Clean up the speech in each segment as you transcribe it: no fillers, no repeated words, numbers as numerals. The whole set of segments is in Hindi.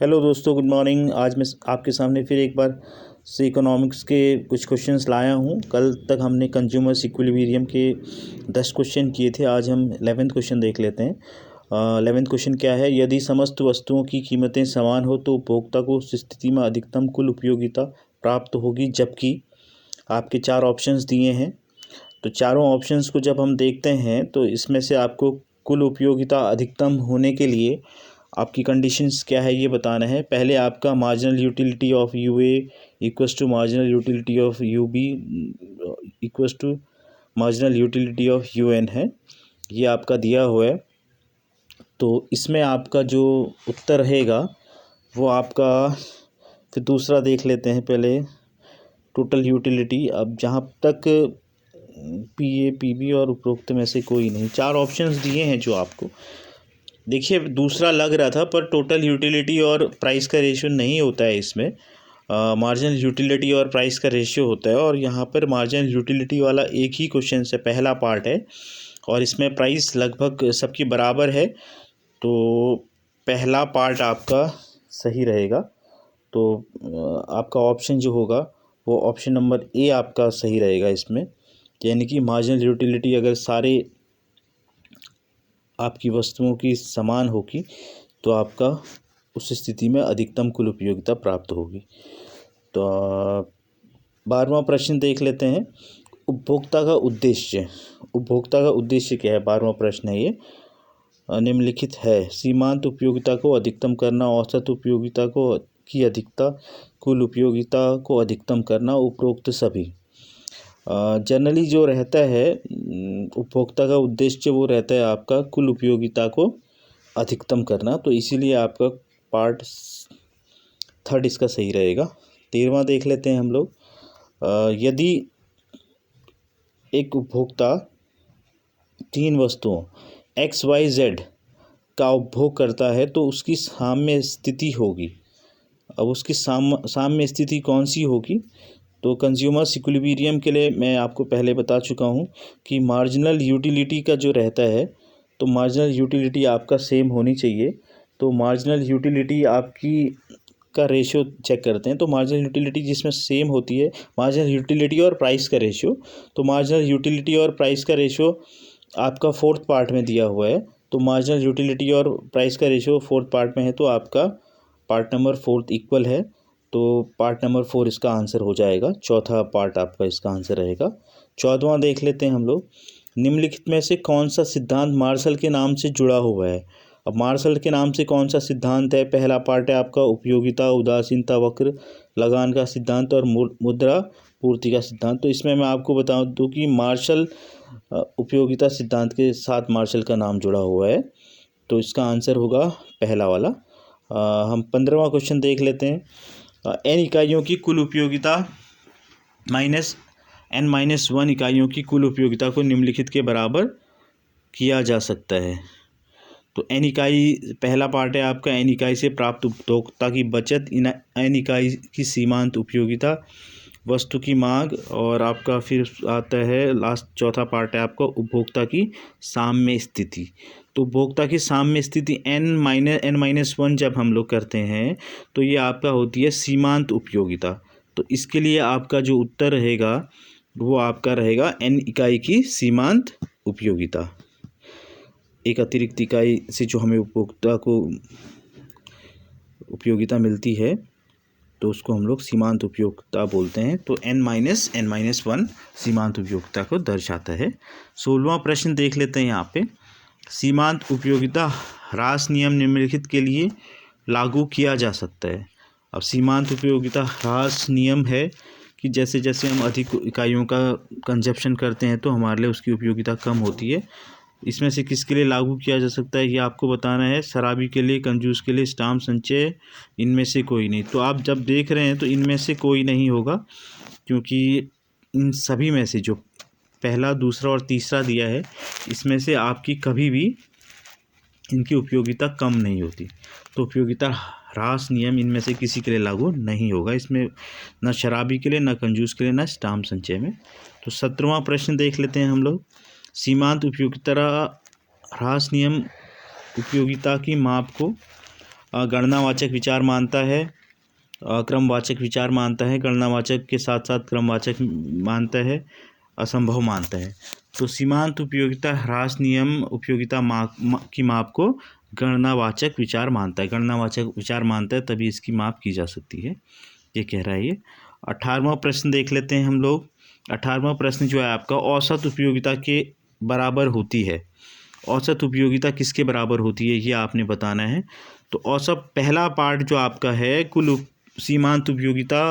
हेलो दोस्तों, गुड मॉर्निंग। आज मैं आपके सामने फिर एक बार से इकोनॉमिक्स के कुछ क्वेश्चंस लाया हूँ। कल तक हमने कंज्यूमर इक्विलिब्रियम के 10 क्वेश्चन किए थे। आज हम 11th क्वेश्चन देख लेते हैं। 11th क्वेश्चन क्या है? यदि समस्त वस्तुओं की कीमतें समान हो तो उपभोक्ता को उस स्थिति में अधिकतम कुल उपयोगिता प्राप्त होगी। जबकि आपके 4 ऑप्शंस दिए हैं, तो चारों ऑप्शंस को जब हम देखते हैं तो इसमें से आपको कुल उपयोगिता अधिकतम होने के लिए आपकी कंडीशंस क्या है ये बताना है। पहले आपका marginal utility of U A equals to marginal utility of U B equals to marginal utility of U N है, ये आपका दिया हुआ है। तो इसमें आपका जो उत्तर रहेगा वो आपका, फिर दूसरा देख लेते हैं पहले, टोटल यूटिलिटी। अब जहाँ तक पी ए पी बी और उपरोक्त में से कोई नहीं, 4 ऑप्शंस दिए हैं जो आपको देखिए दूसरा लग रहा था, पर टोटल यूटिलिटी और प्राइस का रेशियो नहीं होता है इसमें। मार्जिनल यूटिलिटी और प्राइस का रेशियो होता है, और यहाँ पर मार्जिनल यूटिलिटी वाला एक ही क्वेश्चन से पहला पार्ट है और इसमें प्राइस लगभग सबकी बराबर है, तो पहला पार्ट आपका सही रहेगा। तो आपका ऑप्शन जो होगा वो ऑप्शन नंबर ए आपका सही रहेगा इसमें, यानी कि मार्जिनल यूटिलिटी अगर सारे आपकी वस्तुओं की समान होगी तो आपका उस स्थिति में अधिकतम कुल उपयोगिता प्राप्त होगी। तो 12वां प्रश्न देख लेते हैं। उपभोक्ता का उद्देश्य, उपभोक्ता का उद्देश्य क्या है? 12वां प्रश्न है ये, निम्नलिखित है। सीमांत उपयोगिता को अधिकतम करना, औसत उपयोगिता को की अधिकता, कुल उपयोगिता को अधिकतम करना, उपरोक्त सभी। जनरली जो रहता है उपभोक्ता का उद्देश्य वो रहता है आपका कुल उपयोगिता को अधिकतम करना, तो इसीलिए आपका पार्ट 3 इसका सही रहेगा। 13वां देख लेते हैं हम लोग। यदि एक उपभोक्ता 3 वस्तुओं एक्स वाई जेड का उपभोग करता है तो उसकी साम्य स्थिति होगी। अब उसकी साम्य स्थिति कौन सी होगी? तो कंज्यूमर इक्विलिब्रियम के लिए मैं आपको पहले बता चुका हूँ कि मार्जिनल यूटिलिटी का जो रहता है, तो मार्जिनल यूटिलिटी आपका सेम होनी चाहिए। तो मार्जिनल यूटिलिटी आपकी का रेशियो चेक करते हैं, तो मार्जिनल यूटिलिटी जिसमें सेम होती है, मार्जिनल यूटिलिटी और प्राइस का रेशियो। तो मार्जिनल यूटिलिटी और प्राइस का रेशियो आपका 4th पार्ट में दिया हुआ है। तो मार्जिनल यूटिलिटी और प्राइस का रेशियो 4th पार्ट में है, तो आपका पार्ट नंबर 4 इक्वल है, तो पार्ट नंबर 4 इसका आंसर हो जाएगा। चौथा पार्ट आपका इसका आंसर रहेगा। 14वां देख लेते हैं हम लोग। निम्नलिखित में से कौन सा सिद्धांत मार्शल के नाम से जुड़ा हुआ है? अब मार्शल के नाम से कौन सा सिद्धांत है? पहला पार्ट है आपका उपयोगिता उदासीनता वक्र, लगान का सिद्धांत और मुद्रा पूर्ति का सिद्धांत। तो इसमें मैं आपको बता दूं कि मार्शल उपयोगिता सिद्धांत के साथ मार्शल का नाम जुड़ा हुआ है, तो इसका आंसर होगा पहला वाला। हम 15वां क्वेश्चन देख लेते हैं। एन इकाइयों की कुल उपयोगिता माइनस n-1 इकाइयों की कुल उपयोगिता को निम्नलिखित के बराबर किया जा सकता है। तो n इकाई पहला पार्ट है आपका, n इकाई से प्राप्त उपभोक्ता की बचत, n इकाई की सीमांत उपयोगिता, वस्तु की मांग, और आपका फिर आता है लास्ट चौथा पार्ट है आपका उपभोक्ता की साम्य स्थिति। तो उपभोक्ता की साम्य स्थिति n-1 जब हम लोग करते हैं तो ये आपका होती है सीमांत उपयोगिता। तो इसके लिए आपका जो उत्तर रहेगा वो आपका रहेगा n इकाई की सीमांत उपयोगिता। एक अतिरिक्त इकाई से जो हमें उपभोक्ता को उपयोगिता मिलती है तो उसको हम लोग सीमांत उपयोगिता बोलते हैं। तो n-1 सीमांत उपयोगिता को दर्शाता है। 16वां प्रश्न देख लेते हैं यहाँ पे। सीमांत उपयोगिता ह्रास नियम निम्नलिखित के लिए लागू किया जा सकता है। अब सीमांत उपयोगिता ह्रास नियम है कि जैसे जैसे हम अधिक इकाइयों का कंजप्शन करते हैं तो हमारे लिए उसकी उपयोगिता कम होती है। इसमें से किसके लिए लागू किया जा सकता है ये आपको बताना है। शराबी के लिए, कंजूस के लिए, स्टाम्प संचय, इनमें से कोई नहीं। तो आप जब देख रहे हैं तो इनमें से कोई नहीं होगा, क्योंकि इन सभी में से जो पहला, दूसरा और तीसरा दिया है इसमें से आपकी कभी भी इनकी उपयोगिता कम नहीं होती। तो उपयोगिता ह्रास नियम इनमें से किसी के लिए लागू नहीं होगा। इसमें न शराबी के लिए, न कंजूस के लिए, न स्टाम्प संचय में। तो 17वां प्रश्न देख लेते हैं हम लोग। सीमांत उपयोगिता ह्रास नियम उपयोगिता की माप को गणनावाचक विचार मानता है, क्रमवाचक विचार मानता है, गणनावाचक के साथ साथ क्रमवाचक मानता है, असंभव मानता है। तो सीमांत उपयोगिता ह्रास नियम उपयोगिता की माप को गणनावाचक विचार मानता है, गणनावाचक विचार मानता है, तभी इसकी माप की जा सकती है, ये कह रहा है ये। 18वां प्रश्न देख लेते हैं हम लोग। 18वां प्रश्न जो है आपका, औसत उपयोगिता के बराबर होती है। औसत उपयोगिता किसके बराबर होती है ये आपने बताना है। तो औसत पहला पार्ट जो आपका है, सीमांत उपयोगिता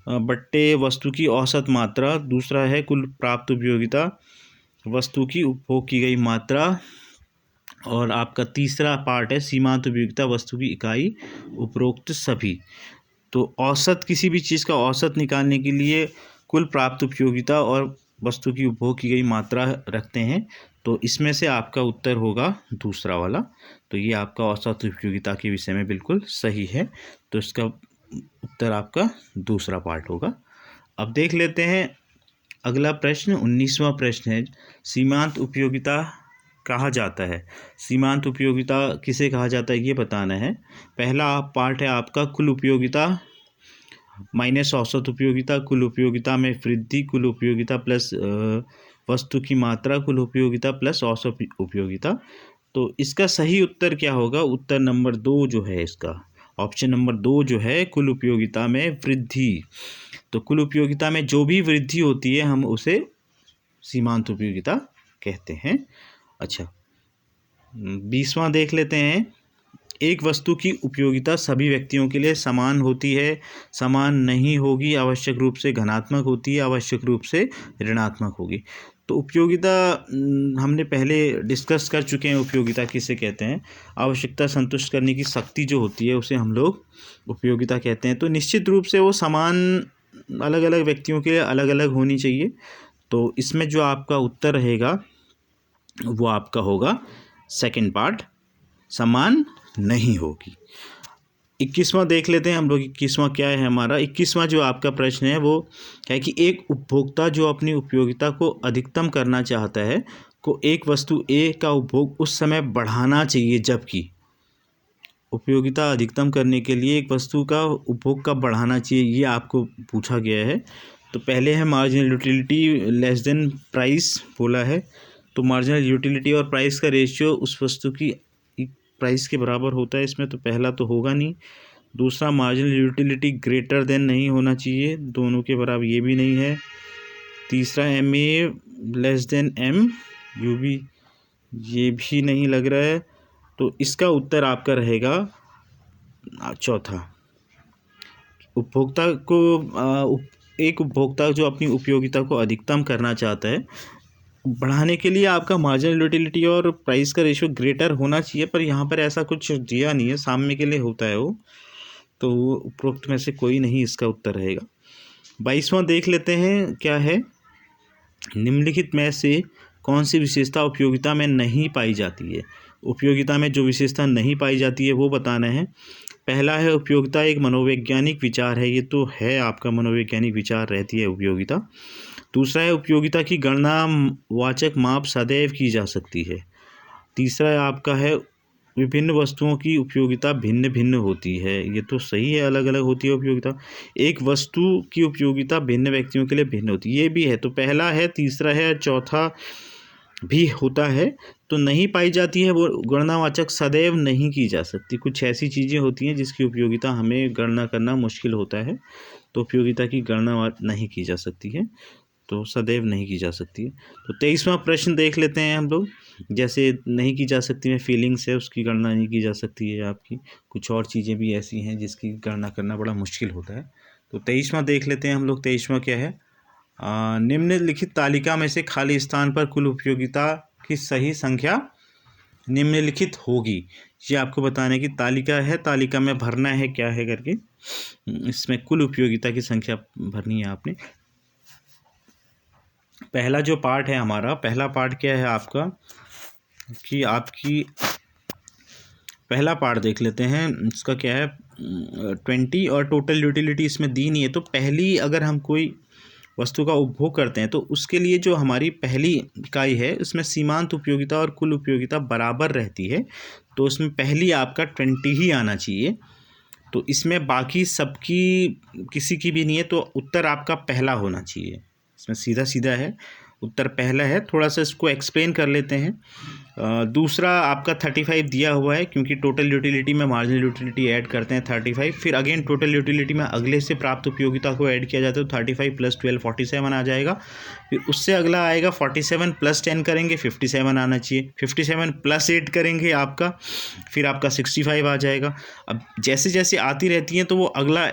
बट्टे वस्तु की औसत मात्रा, दूसरा है कुल प्राप्त उपयोगिता वस्तु की उपभोग की गई मात्रा, और आपका तीसरा पार्ट है सीमांत उपयोगिता वस्तु की इकाई, उपरोक्त सभी। तो औसत, किसी भी चीज़ का औसत निकालने के लिए कुल प्राप्त उपयोगिता और वस्तु की उपभोग की गई मात्रा रखते हैं, तो इसमें से आपका उत्तर होगा दूसरा वाला। तो ये आपका औसत उपयोगिता के विषय में बिल्कुल सही है, तो इसका उत्तर आपका दूसरा पार्ट होगा। अब देख लेते हैं अगला प्रश्न, 19वां प्रश्न है, सीमांत उपयोगिता कहा जाता है। सीमांत उपयोगिता किसे कहा जाता है ये बताना है। पहला पार्ट है आपका कुल उपयोगिता माइनस औसत उपयोगिता, कुल उपयोगिता में वृद्धि, कुल उपयोगिता प्लस वस्तु की मात्रा, कुल उपयोगिता प्लस औसत उपयोगिता। तो इसका सही उत्तर क्या होगा? उत्तर नंबर 2 जो है इसका, ऑप्शन नंबर 2 जो है, कुल उपयोगिता में वृद्धि। तो कुल उपयोगिता में जो भी वृद्धि होती है हम उसे सीमांत उपयोगिता कहते हैं। अच्छा, 20वां देख लेते हैं। एक वस्तु की उपयोगिता सभी व्यक्तियों के लिए समान होती है, समान नहीं होगी, आवश्यक रूप से धनात्मक होती है, आवश्यक रूप से ऋणात्मक होगी। तो उपयोगिता हमने पहले डिस्कस कर चुके हैं, उपयोगिता किसे कहते हैं। आवश्यकता संतुष्ट करने की शक्ति जो होती है उसे हम लोग उपयोगिता कहते हैं। तो निश्चित रूप से वो समान अलग अलग व्यक्तियों के लिए अलग अलग होनी चाहिए। तो इसमें जो आपका उत्तर रहेगा वो आपका होगा सेकंड पार्ट, समान नहीं होगी। 21वां देख लेते हैं हम लोग। 21वां क्या है हमारा? 21वां जो आपका प्रश्न है वो है कि एक उपभोक्ता जो अपनी उपयोगिता को अधिकतम करना चाहता है, को एक वस्तु ए का उपभोग उस समय बढ़ाना चाहिए जबकि, उपयोगिता अधिकतम करने के लिए एक वस्तु का उपभोग कब बढ़ाना चाहिए ये आपको पूछा गया है। तो पहले है marginal utility less than price बोला है। तो मार्जिनल यूटिलिटी और प्राइस का रेशियो उस वस्तु की प्राइस के बराबर होता है इसमें, तो पहला तो होगा नहीं। दूसरा, मार्जिनल यूटिलिटी ग्रेटर देन नहीं होना चाहिए, दोनों के बराबर ये भी नहीं है। तीसरा, M A less than M U भी, ये भी नहीं लग रहा है। तो इसका उत्तर आपका रहेगा चौथा। उपभोक्ता को एक उपभोक्ता जो अपनी उपयोगिता को अधिकतम करना चाहता है, बढ़ाने के लिए आपका मार्जिनल यूटिलिटी और प्राइस का रेशियो ग्रेटर होना चाहिए, पर यहाँ पर ऐसा कुछ दिया नहीं है, सामने के लिए होता है वो, तो उपरोक्त में से कोई नहीं इसका उत्तर रहेगा। 22वां देख लेते हैं क्या है। निम्नलिखित में से कौन सी विशेषता उपयोगिता में नहीं पाई जाती है? उपयोगिता में जो विशेषता नहीं पाई जाती है वो बताना है। पहला है, उपयोगिता एक मनोवैज्ञानिक विचार है, ये तो है आपका, मनोवैज्ञानिक विचार रहती है उपयोगिता। दूसरा है, उपयोगिता की गणना वाचक माप सदैव की जा सकती है। तीसरा है आपका है, विभिन्न वस्तुओं की उपयोगिता भिन्न भिन्न होती है, ये तो सही है, अलग अलग होती है उपयोगिता। एक वस्तु की उपयोगिता भिन्न व्यक्तियों के लिए भिन्न होती है, ये भी है। तो पहला है, तीसरा है, चौथा भी होता है। तो नहीं पाई जाती है वो गणनावाचक सदैव नहीं की जा सकती। कुछ ऐसी चीज़ें होती हैं जिसकी उपयोगिता हमें गणना करना मुश्किल होता है, तो उपयोगिता की गणना नहीं की जा सकती है, तो सदैव नहीं की जा सकती है। तो 23वां प्रश्न देख लेते हैं हम लोग। जैसे नहीं की जा सकती में फीलिंग्स है, उसकी गणना नहीं की जा सकती है आपकी। कुछ और चीज़ें भी ऐसी हैं जिसकी गणना करना बड़ा मुश्किल होता है। तो 23वां देख लेते हैं हम लोग। 23वां क्या है? निम्नलिखित तालिका में से खाली स्थान पर कुल उपयोगिता की सही संख्या निम्नलिखित होगी। ये आपको बताने की तालिका है, तालिका में भरना है क्या है करके, इसमें कुल उपयोगिता की संख्या भरनी है आपने। पहला जो पार्ट है हमारा, पहला पार्ट क्या है आपका कि आपकी, पहला पार्ट देख लेते हैं इसका क्या है। 20 और टोटल यूटिलिटी इसमें दी नहीं है, तो पहली अगर हम कोई वस्तु का उपभोग करते हैं तो उसके लिए जो हमारी पहली इकाई है उसमें सीमांत उपयोगिता और कुल उपयोगिता बराबर रहती है, तो उसमें पहली आपका 20 ही आना चाहिए। तो इसमें बाकी सबकी किसी की भी नहीं है, तो उत्तर आपका पहला होना चाहिए। इसमें सीधा सीधा है, उत्तर पहला है। थोड़ा सा इसको एक्सप्लेन कर लेते हैं। दूसरा आपका 35 दिया हुआ है, क्योंकि टोटल यूटिलिटी में मार्जिनल यूटिलिटी ऐड करते हैं 35, फिर अगेन टोटल यूटिलिटी में अगले से प्राप्त उपयोगिता को ऐड किया जाता है, तो 35 + 12 47 आ जाएगा। फिर उससे अगला आएगा 47 + 10 करेंगे 57 आना चाहिए, 57 + 8 करेंगे आपका, फिर आपका 65 आ जाएगा। अब जैसे जैसे आती रहती हैं तो वो अगला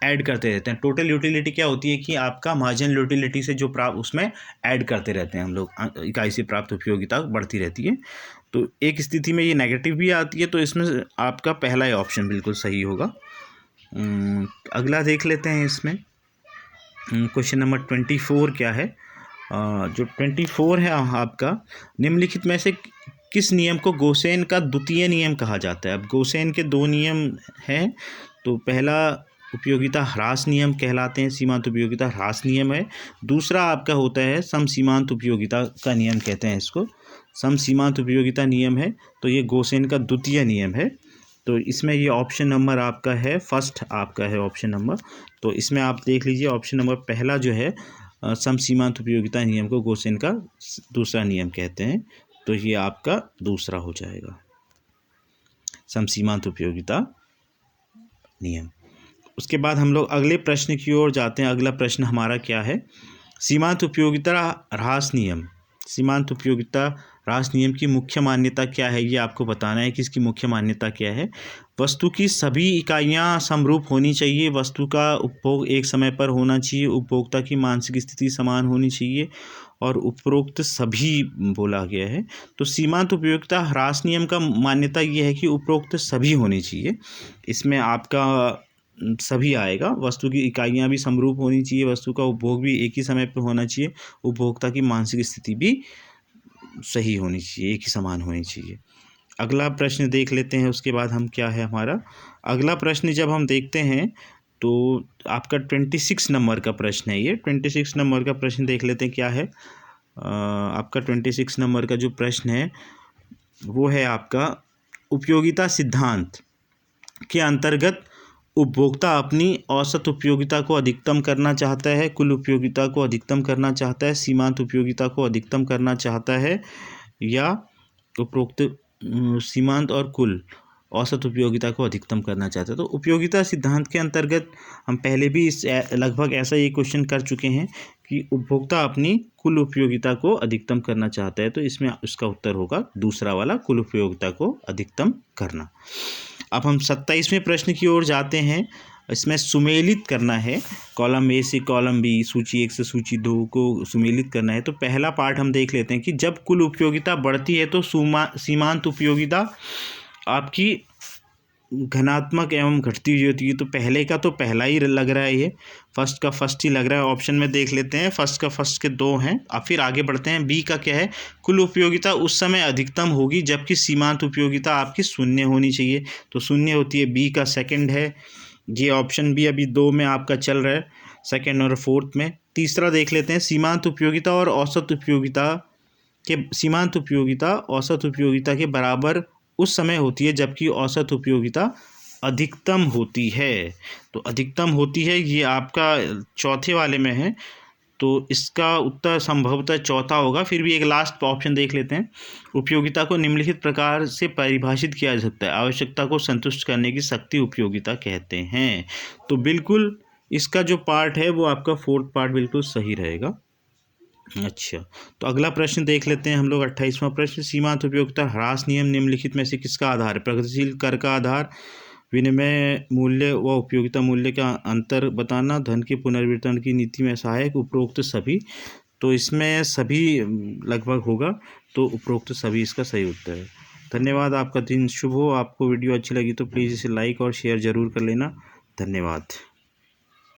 ऐड करते रहते हैं। टोटल यूटिलिटी क्या होती है कि आपका मार्जिनल यूटिलिटी से जो प्राप्त उसमें ऐड करते रहते हैं हम लोग, इकाई से प्राप्त उपयोगिता बढ़ती रहती है। तो एक स्थिति में ये नेगेटिव भी आती है, तो इसमें आपका पहला ही ऑप्शन बिल्कुल सही होगा। अगला देख लेते हैं। इसमें क्वेश्चन नंबर 24 क्या है? जो 24 है आपका, निम्नलिखित में से किस नियम को गोसेन का द्वितीय नियम कहा जाता है? अब गोसेन के 2 नियम हैं। तो पहला उपयोगिता ह्रास नियम कहलाते हैं, सीमांत उपयोगिता ह्रास नियम है। दूसरा आपका होता है सम सीमांत उपयोगिता का नियम कहते हैं इसको, सम सीमांत उपयोगिता नियम है। तो ये गोसेन का द्वितीय नियम है। तो इसमें ये ऑप्शन नंबर आपका है फर्स्ट, आपका है ऑप्शन नंबर। तो इसमें आप देख लीजिए ऑप्शन नंबर पहला जो है सम सीमांत उपयोगिता नियम को गोसेन का दूसरा नियम कहते हैं। तो ये आपका दूसरा हो जाएगा, सम सीमांत उपयोगिता नियम। उसके बाद हम लोग अगले प्रश्न की ओर जाते हैं। अगला प्रश्न हमारा क्या है? सीमांत उपयोगिता ह्रास नियम। सीमांत उपयोगिता ह्रास नियम की मुख्य मान्यता क्या है, ये आपको बताना है कि इसकी मुख्य मान्यता क्या है। वस्तु की सभी इकाइयां समरूप होनी चाहिए, वस्तु का उपभोग एक समय पर होना चाहिए, उपभोक्ता की मानसिक स्थिति समान होनी चाहिए, और उपरोक्त सभी बोला गया है। तो सीमांत उपयोगिता ह्रास नियम का मान्यता ये है कि उपरोक्त सभी होनी चाहिए। इसमें आपका सभी आएगा, वस्तु की इकाइयां भी समरूप होनी चाहिए, वस्तु का उपभोग भी एक ही समय पर होना चाहिए, उपभोक्ता की मानसिक स्थिति भी सही होनी चाहिए, एक ही समान होनी चाहिए। अगला प्रश्न देख लेते हैं। उसके बाद हम क्या है हमारा अगला प्रश्न जब हम देखते हैं तो आपका 26 नंबर का प्रश्न है। ये 26 नंबर का प्रश्न देख लेते हैं क्या है। आपका 26 नंबर का जो प्रश्न है वो है आपका, उपयोगिता सिद्धांत के अंतर्गत उपभोक्ता अपनी औसत उपयोगिता को अधिकतम करना चाहता है, कुल उपयोगिता को अधिकतम करना चाहता है, सीमांत उपयोगिता को अधिकतम करना चाहता है, या उपरोक्त सीमांत और कुल औसत उपयोगिता को अधिकतम करना चाहता है। तो उपयोगिता सिद्धांत के अंतर्गत हम पहले भी इस लगभग ऐसा ये क्वेश्चन कर चुके हैं कि उपभोक्ता अपनी कुल उपयोगिता को अधिकतम करना चाहता है। तो इसमें उसका उत्तर होगा दूसरा वाला, कुल उपयोगिता को अधिकतम करना। अब हम 27वें प्रश्न की ओर जाते हैं। इसमें सुमेलित करना है, कॉलम ए से कॉलम बी, सूची 1 से सूची 2 को सुमेलित करना है। तो पहला पार्ट हम देख लेते हैं कि जब कुल उपयोगिता बढ़ती है तो सीमांत उपयोगिता आपकी घनात्मक एवं घटती हुई होती है। तो पहले का तो पहला ही लग रहा है, ये फर्स्ट का फर्स्ट ही लग रहा है। ऑप्शन में देख लेते हैं, फर्स्ट का फर्स्ट के 2 हैं। अब फिर आगे बढ़ते हैं। बी का क्या है? कुल उपयोगिता उस समय अधिकतम होगी जबकि सीमांत उपयोगिता आपकी 0 होनी चाहिए। तो 0 होती है, बी का सेकंड है। ये ऑप्शन भी अभी 2 में आपका चल रहा है, सेकंड और फोर्थ में। तीसरा देख लेते हैं, सीमांत उपयोगिता और औसत उपयोगिता सीमांत उपयोगिता औसत उपयोगिता के बराबर उस समय होती है जबकि औसत उपयोगिता अधिकतम होती है। तो अधिकतम होती है, ये आपका चौथे वाले में है। तो इसका उत्तर संभवतः चौथा होगा। फिर भी एक लास्ट ऑप्शन देख लेते हैं। उपयोगिता को निम्नलिखित प्रकार से परिभाषित किया जा सकता है, आवश्यकता को संतुष्ट करने की शक्ति उपयोगिता कहते हैं। तो बिल्कुल इसका जो पार्ट है वो आपका फोर्थ पार्ट बिल्कुल सही रहेगा। अच्छा, तो अगला प्रश्न देख लेते हैं हम लोग। 28वां प्रश्न, सीमांत उपयोगिता ह्रास नियम निम्नलिखित में से किसका आधार है? प्रगतिशील कर का आधार, विनिमय मूल्य व उपयोगिता मूल्य का अंतर बताना, धन के पुनर्वितरण की नीति में सहायक, उपरोक्त सभी। तो इसमें सभी लगभग होगा, तो उपरोक्त सभी इसका सही उत्तर है। धन्यवाद, आपका दिन शुभ हो। आपको वीडियो अच्छी लगी तो प्लीज़ इसे लाइक और शेयर ज़रूर कर लेना। धन्यवाद।